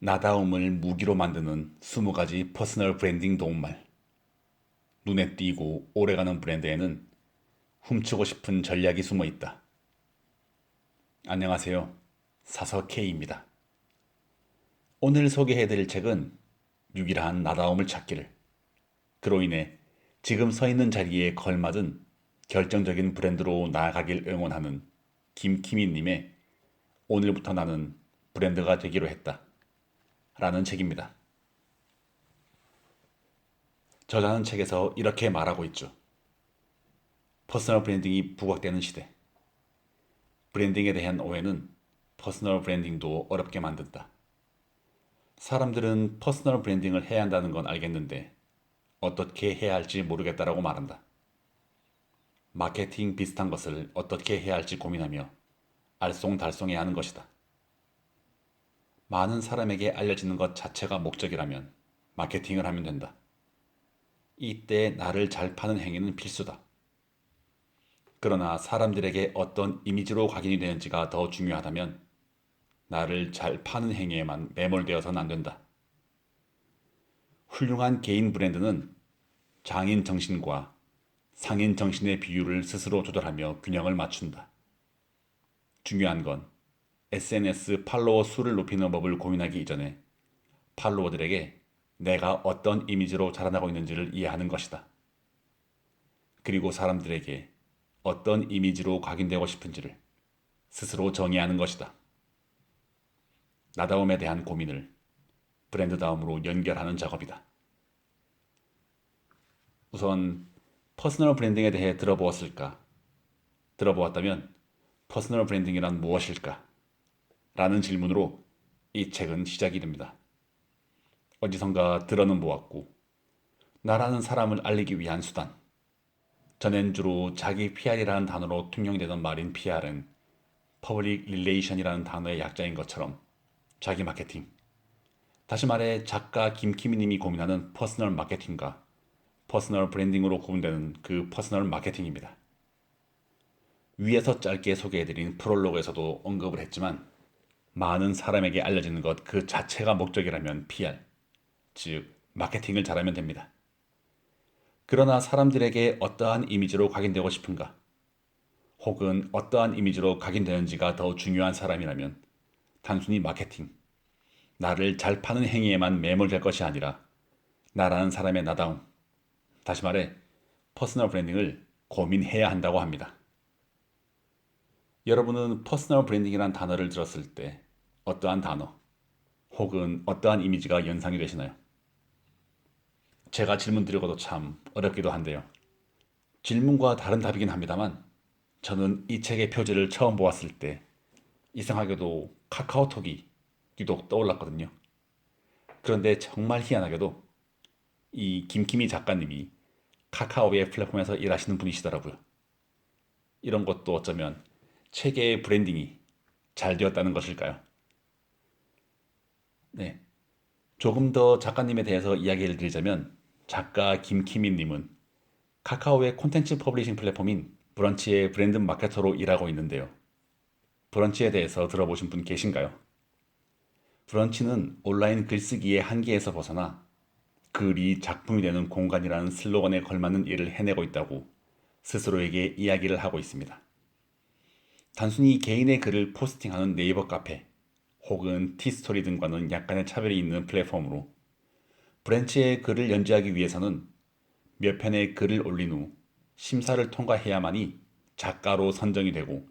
나다움을 무기로 만드는 20가지 퍼스널 브랜딩 도움말. 눈에 띄고 오래가는 브랜드에는 훔치고 싶은 전략이 숨어 있다. 안녕하세요. 사서 K입니다. 오늘 소개해드릴 책은 유일한 나다움을 찾기를. 그로 인해 지금 서 있는 자리에 걸맞은 결정적인 브랜드로 나아가길 응원하는 김키미님의 오늘부터 나는 브랜드가 되기로 했다. 라는 책입니다. 저자는 책에서 이렇게 말하고 있죠. 퍼스널 브랜딩이 부각되는 시대. 브랜딩에 대한 오해는 퍼스널 브랜딩도 어렵게 만든다. 사람들은 퍼스널 브랜딩을 해야 한다는 건 알겠는데 어떻게 해야 할지 모르겠다라고 말한다. 마케팅 비슷한 것을 어떻게 해야 할지 고민하며 알쏭달쏭해야 하는 것이다. 많은 사람에게 알려지는 것 자체가 목적이라면 마케팅을 하면 된다. 이때 나를 잘 파는 행위는 필수다. 그러나 사람들에게 어떤 이미지로 각인이 되는지가 더 중요하다면 나를 잘 파는 행위에만 매몰되어서는 안 된다. 훌륭한 개인 브랜드는 장인 정신과 상인 정신의 비율을 스스로 조절하며 균형을 맞춘다. 중요한 건 SNS 팔로워 수를 높이는 법을 고민하기 이전에 팔로워들에게 내가 어떤 이미지로 자라나고 있는지를 이해하는 것이다. 그리고 사람들에게 어떤 이미지로 각인되고 싶은지를 스스로 정의하는 것이다. 나다움에 대한 고민을 브랜드다움으로 연결하는 작업이다. 우선 퍼스널 브랜딩에 대해 들어보았을까? 들어보았다면 퍼스널 브랜딩이란 무엇일까? 라는 질문으로 이 책은 시작이 됩니다. 어디선가 들어는 보았고 나라는 사람을 알리기 위한 수단. 전엔 주로 자기 PR이라는 단어로 통용되던 말인 PR은 Public Relation이라는 단어의 약자인 것처럼 자기 마케팅. 다시 말해 작가 김키미님이 고민하는 퍼스널 마케팅과 퍼스널 브랜딩으로 구분되는 그 퍼스널 마케팅입니다. 위에서 짧게 소개해드린 프롤로그에서도 언급을 했지만 많은 사람에게 알려지는 것 그 자체가 목적이라면 PR, 즉 마케팅을 잘하면 됩니다. 그러나 사람들에게 어떠한 이미지로 각인되고 싶은가? 혹은 어떠한 이미지로 각인되는지가 더 중요한 사람이라면 단순히 마케팅, 나를 잘 파는 행위에만 매몰될 것이 아니라 나라는 사람의 나다움, 다시 말해 퍼스널 브랜딩을 고민해야 한다고 합니다. 여러분은 퍼스널 브랜딩이란 단어를 들었을 때 어떠한 단어 혹은 어떠한 이미지가 연상이 되시나요? 제가 질문 드리고도 참 어렵기도 한데요. 질문과 다른 답이긴 합니다만 저는 이 책의 표지를 처음 보았을 때 이상하게도 카카오톡이 유독 떠올랐거든요. 그런데 정말 희한하게도 이 김키미 작가님이 카카오의 플랫폼에서 일하시는 분이시더라고요. 이런 것도 어쩌면 책의 브랜딩이 잘 되었다는 것일까요? 네. 조금 더 작가님에 대해서 이야기를 드리자면 작가 김키미님은 카카오의 콘텐츠 퍼블리싱 플랫폼인 브런치의 브랜드 마케터로 일하고 있는데요. 브런치에 대해서 들어보신 분 계신가요? 브런치는 온라인 글쓰기의 한계에서 벗어나 글이 작품이 되는 공간이라는 슬로건에 걸맞는 일을 해내고 있다고 스스로에게 이야기를 하고 있습니다. 단순히 개인의 글을 포스팅하는 네이버 카페 혹은 티스토리 등과는 약간의 차별이 있는 플랫폼으로 브런치의 글을 연재하기 위해서는 몇 편의 글을 올린 후 심사를 통과해야만이 작가로 선정이 되고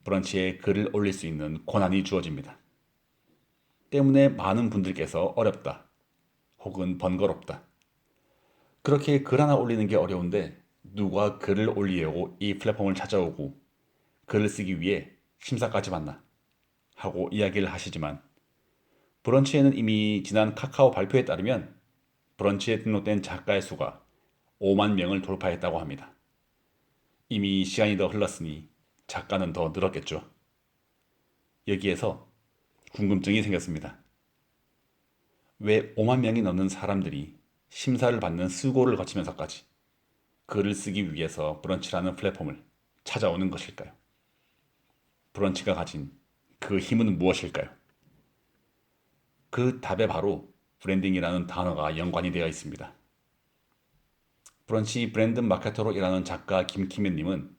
브런치에 글을 올릴 수 있는 권한이 주어집니다. 때문에 많은 분들께서 어렵다 혹은 번거롭다. 그렇게 글 하나 올리는 게 어려운데 누가 글을 올리려고 이 플랫폼을 찾아오고 글을 쓰기 위해 심사까지 받나 하고 이야기를 하시지만 브런치에는 이미 지난 카카오 발표에 따르면 브런치에 등록된 작가의 수가 5만 명을 돌파했다고 합니다. 이미 시간이 더 흘렀으니 작가는 더 늘었겠죠. 여기에서 궁금증이 생겼습니다. 왜 5만 명이 넘는 사람들이 심사를 받는 수고를 거치면서까지 글을 쓰기 위해서 브런치라는 플랫폼을 찾아오는 것일까요? 브런치가 가진 그 힘은 무엇일까요? 그 답에 바로 브랜딩이라는 단어가 연관이 되어 있습니다. 브런치 브랜드 마케터로 일하는 작가 김키면님은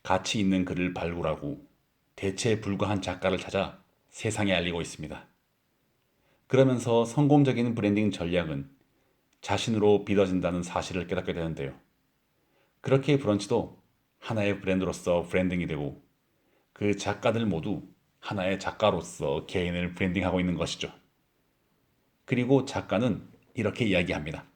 가치 있는 글을 발굴하고 대체 불가한 작가를 찾아 세상에 알리고 있습니다. 그러면서 성공적인 브랜딩 전략은 자신으로 믿어진다는 사실을 깨닫게 되는데요. 그렇게 브런치도 하나의 브랜드로서 브랜딩이 되고 그 작가들 모두 하나의 작가로서 개인을 브랜딩하고 있는 것이죠. 그리고 작가는 이렇게 이야기합니다.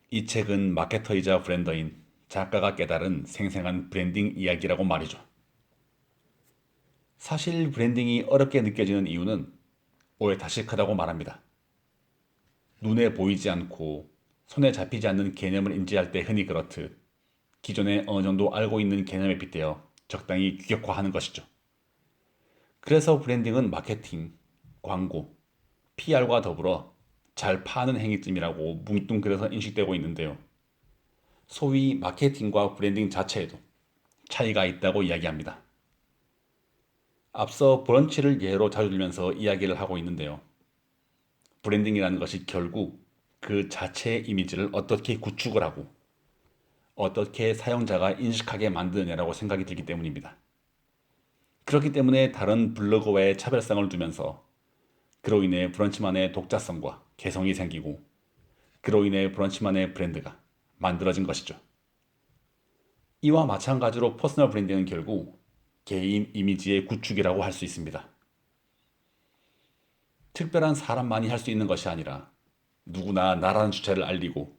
이 책은 마케터이자 브랜더인 작가가 깨달은 생생한 브랜딩 이야기라고 말이죠. 사실 브랜딩이 어렵게 느껴지는 이유는 오해다식하다고 말합니다. 눈에 보이지 않고 손에 잡히지 않는 개념을 인지할 때 흔히 그렇듯 기존에 어느 정도 알고 있는 개념에 빗대어 적당히 규격화하는 것이죠. 그래서 브랜딩은 마케팅, 광고, PR과 더불어 잘 파는 행위쯤이라고 뭉뚱그려서 인식되고 있는데요. 소위 마케팅과 브랜딩 자체에도 차이가 있다고 이야기합니다. 앞서 브런치를 예로 자주 들면서 이야기를 하고 있는데요. 브랜딩이라는 것이 결국 그 자체의 이미지를 어떻게 구축을 하고 어떻게 사용자가 인식하게 만드느냐라고 생각이 들기 때문입니다. 그렇기 때문에 다른 블로거와의 차별성을 두면서 그로 인해 브런치만의 독자성과 개성이 생기고 그로 인해 브런치만의 브랜드가 만들어진 것이죠. 이와 마찬가지로 퍼스널 브랜딩은 결국 개인 이미지의 구축이라고 할 수 있습니다. 특별한 사람만이 할 수 있는 것이 아니라 누구나 나라는 주체를 알리고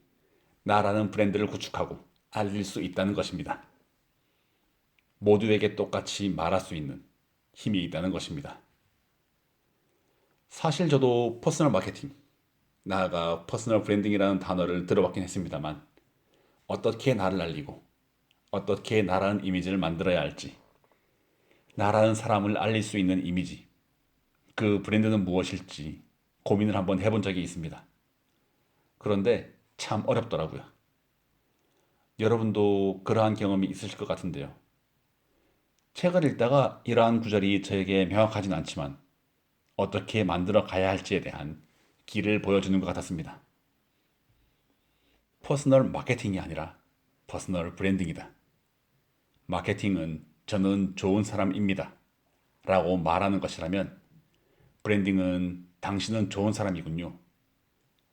나라는 브랜드를 구축하고 알릴 수 있다는 것입니다. 모두에게 똑같이 말할 수 있는 힘이 있다는 것입니다. 사실 저도 퍼스널 마케팅, 나아가 퍼스널 브랜딩이라는 단어를 들어봤긴 했습니다만 어떻게 나를 알리고 어떻게 나라는 이미지를 만들어야 할지, 나라는 사람을 알릴 수 있는 이미지, 그 브랜드는 무엇일지 고민을 한번 해본 적이 있습니다. 그런데 참 어렵더라고요. 여러분도 그러한 경험이 있으실 것 같은데요. 책을 읽다가 이러한 구절이 저에게 명확하진 않지만 어떻게 만들어 가야 할지에 대한 길을 보여주는 것 같았습니다. 퍼스널 마케팅이 아니라 퍼스널 브랜딩이다. 마케팅은 저는 좋은 사람입니다. 라고 말하는 것이라면 브랜딩은 당신은 좋은 사람이군요.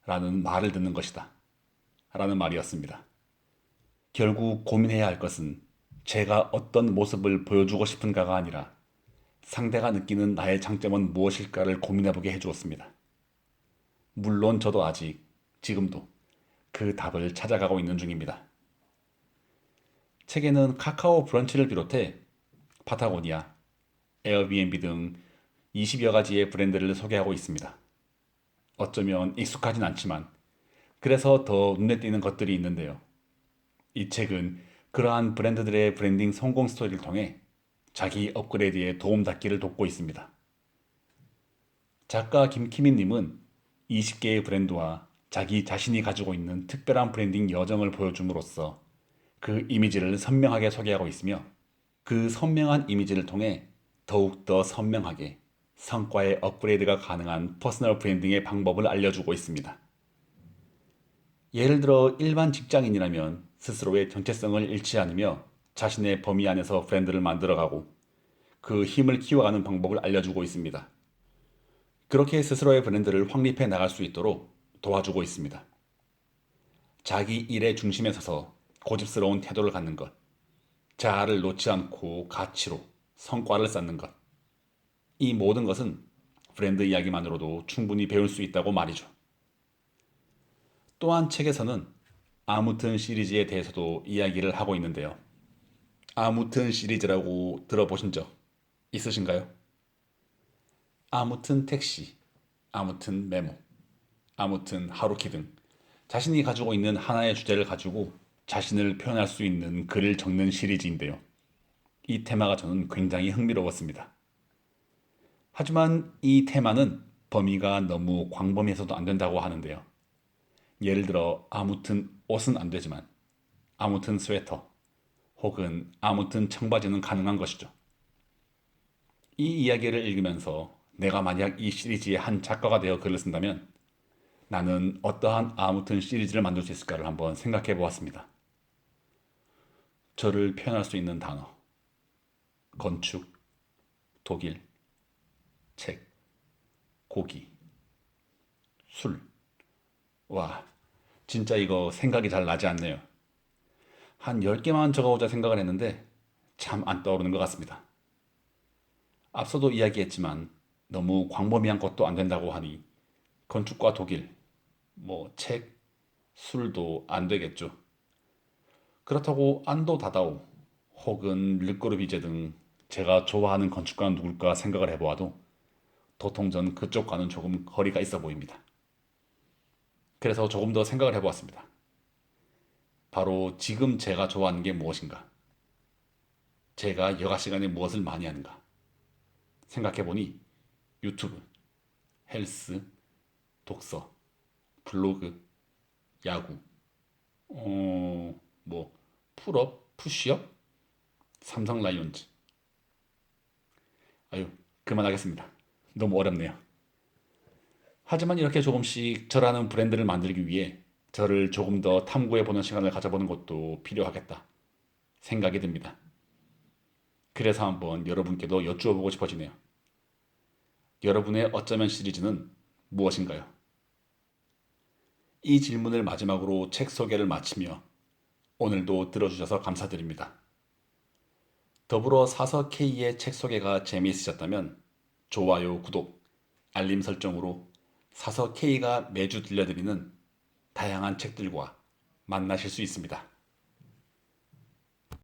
라는 말을 듣는 것이다. 라는 말이었습니다. 결국 고민해야 할 것은 제가 어떤 모습을 보여주고 싶은가가 아니라 상대가 느끼는 나의 장점은 무엇일까를 고민해보게 해주었습니다. 물론 저도 아직 지금도 그 답을 찾아가고 있는 중입니다. 책에는 카카오 브런치를 비롯해 파타고니아, 에어비앤비 등 20여 가지의 브랜드를 소개하고 있습니다. 어쩌면 익숙하진 않지만 그래서 더 눈에 띄는 것들이 있는데요. 이 책은 그러한 브랜드들의 브랜딩 성공 스토리를 통해 자기 업그레이드에 도움닫기를 돕고 있습니다. 작가 김키민님은 20개의 브랜드와 자기 자신이 가지고 있는 특별한 브랜딩 여정을 보여줌으로써 그 이미지를 선명하게 소개하고 있으며 그 선명한 이미지를 통해 더욱더 선명하게 성과의 업그레이드가 가능한 퍼스널 브랜딩의 방법을 알려주고 있습니다. 예를 들어 일반 직장인이라면 스스로의 정체성을 잃지 않으며 자신의 범위 안에서 브랜드를 만들어가고 그 힘을 키워가는 방법을 알려주고 있습니다. 그렇게 스스로의 브랜드를 확립해 나갈 수 있도록 도와주고 있습니다. 자기 일의 중심에 서서 고집스러운 태도를 갖는 것, 자아를 놓지 않고 가치로 성과를 쌓는 것, 이 모든 것은 브랜드 이야기만으로도 충분히 배울 수 있다고 말이죠. 또한 책에서는 아무튼 시리즈에 대해서도 이야기를 하고 있는데요. 아무튼 시리즈라고 들어보신 적 있으신가요? 아무튼 택시, 아무튼 메모, 아무튼 하루키 등 자신이 가지고 있는 하나의 주제를 가지고 자신을 표현할 수 있는 글을 적는 시리즈인데요. 이 테마가 저는 굉장히 흥미로웠습니다. 하지만 이 테마는 범위가 너무 광범위해서도 안 된다고 하는데요. 예를 들어 아무튼 옷은 안 되지만 아무튼 스웨터 혹은 아무튼 청바지는 가능한 것이죠. 이 이야기를 읽으면서 내가 만약 이 시리즈의 한 작가가 되어 글을 쓴다면 나는 어떠한 아무튼 시리즈를 만들 수 있을까를 한번 생각해 보았습니다. 저를 표현할 수 있는 단어, 건축, 독일, 책, 고기, 술. 와, 진짜 이거 생각이 잘 나지 않네요. 한 10개만 적어보자 생각을 했는데 참 안 떠오르는 것 같습니다. 앞서도 이야기했지만 너무 광범위한 것도 안 된다고 하니 건축과 독일, 뭐 책, 술도 안 되겠죠. 그렇다고 안도 다다오 혹은 르꼬르비제 등 제가 좋아하는 건축가는 누굴까 생각을 해보아도 도통 전 그쪽과는 조금 거리가 있어 보입니다. 그래서 조금 더 생각을 해보았습니다. 바로 지금 제가 좋아하는 게 무엇인가? 제가 여가 시간에 무엇을 많이 하는가? 생각해보니 유튜브, 헬스, 독서, 블로그, 야구, 뭐 풀업, 푸시업, 삼성 라이온즈. 아유, 그만하겠습니다. 너무 어렵네요. 하지만 이렇게 조금씩 저라는 브랜드를 만들기 위해 저를 조금 더 탐구해보는 시간을 가져보는 것도 필요하겠다 생각이 듭니다. 그래서 한번 여러분께도 여쭈어보고 싶어지네요. 여러분의 어쩌면 시리즈는 무엇인가요? 이 질문을 마지막으로 책 소개를 마치며 오늘도 들어주셔서 감사드립니다. 더불어 사서 K의 책 소개가 재미있으셨다면 좋아요, 구독, 알림 설정으로 사서 K가 매주 들려드리는 다양한 책들과 만나실 수 있습니다.